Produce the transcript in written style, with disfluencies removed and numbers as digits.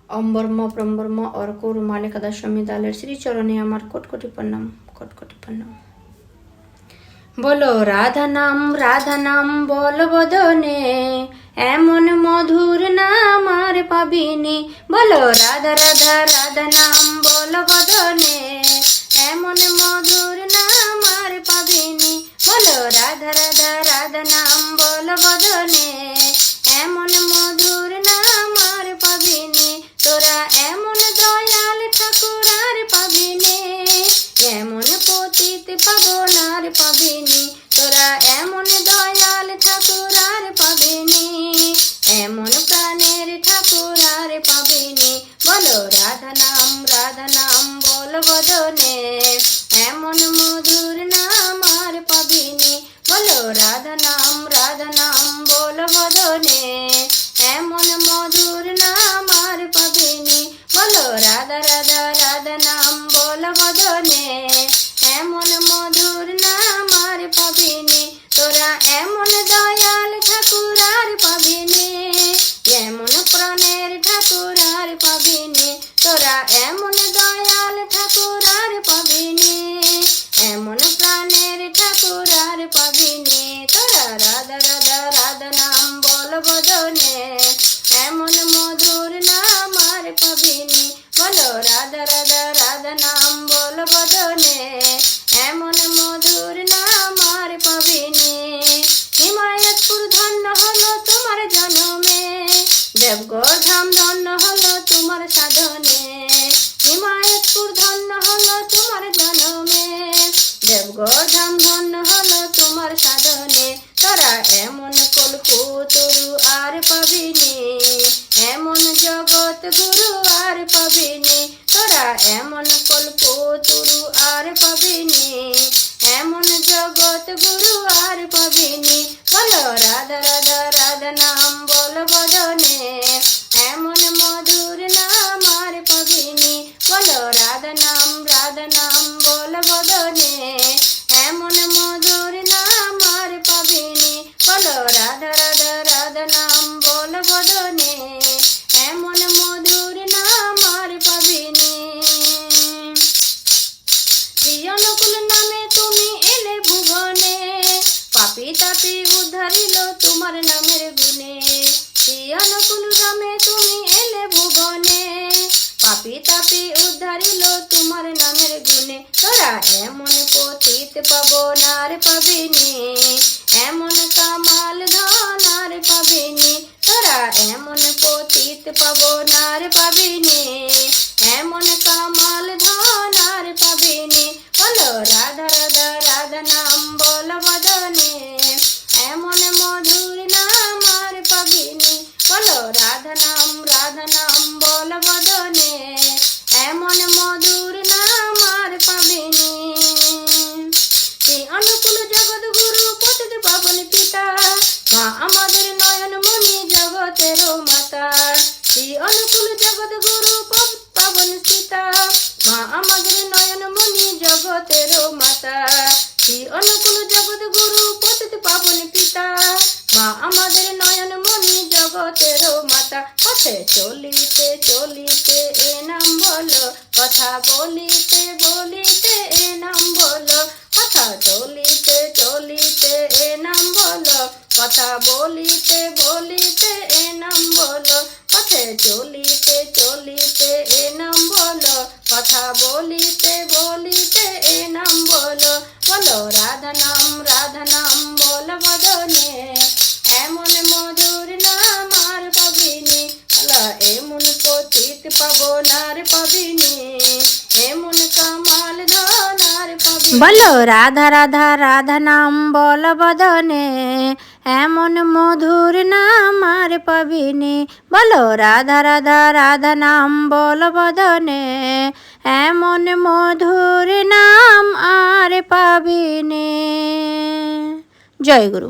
অম্বর্ম প্রম্বর্ম অর্কুর মালিকা দশমী দালের শ্রীচরণে আমার কোটি প্রণাম, কোটি প্রণাম। বলো রাধা নাম বল বদনে, এমন মধুর নাম আর পাবিনি। বলো রাধা নাম বল বদনে, এমন মধুর নাম আর পাবিনি। বলো রাধা নাম বল বদনে, এমন মধুর নাম আর পাবিনি। তোরা এমন দয়াল ঠাকুর আর পাবিনি, এমন পতিত পাবন আর পাবিনি। তোরা এমন দয়াল ঠাকুর আর পাবিনি, এমন প্রাণের ঠাকুর আর পাবিনি। বলো রাধা নাম বল বদনে, এমন মধুর নাম আর পাবিনি। বলো রাধা নাম বল বদনে, এমন মধুর নাম আর পাবিনি। বলো রাধা নাম বল বদনে, এমন মধুর নাম আর পাবিনি। তোরা এমন দয়াল ঠাকুর আর পাবিনি, এমন প্রাণের ঠাকুর আর পাবিনি। তোরা এমন দয়াল ঠাকুর আর পাবিনি, এমন প্রাণের ঠাকুর আর পাবিনি। তোরা রাধা নাম বল বদনে, এমন মধুর নাম আর পাবিনি। বলো রাধা নাম বল বদনে, এমন মধুর নাম আর পাবিনি। হিমায়তপুর ধন্য হলো তোমার জন্মে, দেবগড় ধাম ধন্য হলো তোমার সাধনে। হিমায়তপুর ধন্য হলো তোমার জন্মে, দেবগড় ধাম ধন্য হলো তোমার সাধনে। তোরা এমন কল্পতরু আর পাবিনি, এমন জগৎ গুরু আর পাবিনি। তোরা এমন কল্পতরু আর পাবিনি, এমন জগৎ গুরু আর পাবিনি। বলো রাধা নাম বল বদনে, এমন মধুর নাম আর পাবিনি। বলো রাধা নাম বল বদনে, এমন মধুর নাম আর পাবিনি। বলো রাধা নাম বল বদনে, এমন মধুর নাম আর পাবিনি। অনুকূল নামে তুমি এলে ভুবনে, পাপি তাপি উদ্ধারিল তোমার নামের গুণে। অনুকূল নামে তুমি এলে ভুবনে, পাপি তাপি উদ্ধারিল তোমার নামের গুণে। তোরা এমন পতিত পাবন আর পাবিনি, এমন কামাল ধন আর পাবিনি। তোরা এমন পতিত পাবন আর পাবিনি, এমন কামাল ধন আর পাবিনি। বলো রাধা নাম বল বদনে, এমন মধুর নাম আর পাবিনি। বলো রাধা নাম বল বদনে, এমন মধুর নাম আর পাবিনি। শ্রী অনুকূল জগৎ গুরু পতিত পাবন পিতা, মা আমাদের নয়ন মণি জগতের মাতা। শ্রী অনুকূল জগৎ গুরু পাবন সীতা, মা আমাদের নয়ন মণি জগতের মাতা। শ্রী অনুকূল জগৎ গুরু পতিত পাবন পিতা, মা আমাদের নয়ন মণি জগতের মাতা। পথে চলিতে চলিতে এ নাম বলো, কথা বলিতে বলিতে এ নাম বলো। কথা চলিতে চলিতে এ নাম বলো, কথা বলিতে বলিতে এ নাম বলো। পথে চলিতে চলিতে এ নাম বলো, কথা বলিতে বলিতে এ নাম বলো। বলো রাধা নাম বল বদনে, এমন মধুর নাম আর পাবিনি। বলো এমন পতিত পাবন আর পাবিনি, এমন কামাল ধন আর পাবিনি। বলো রাধা নাম বল বদনে, এমন মধুর নাম আর পাবিনি। বলো রাধা নাম বল বদনে, এমন মধুর নাম আর পাবিনি। জয় গুরু।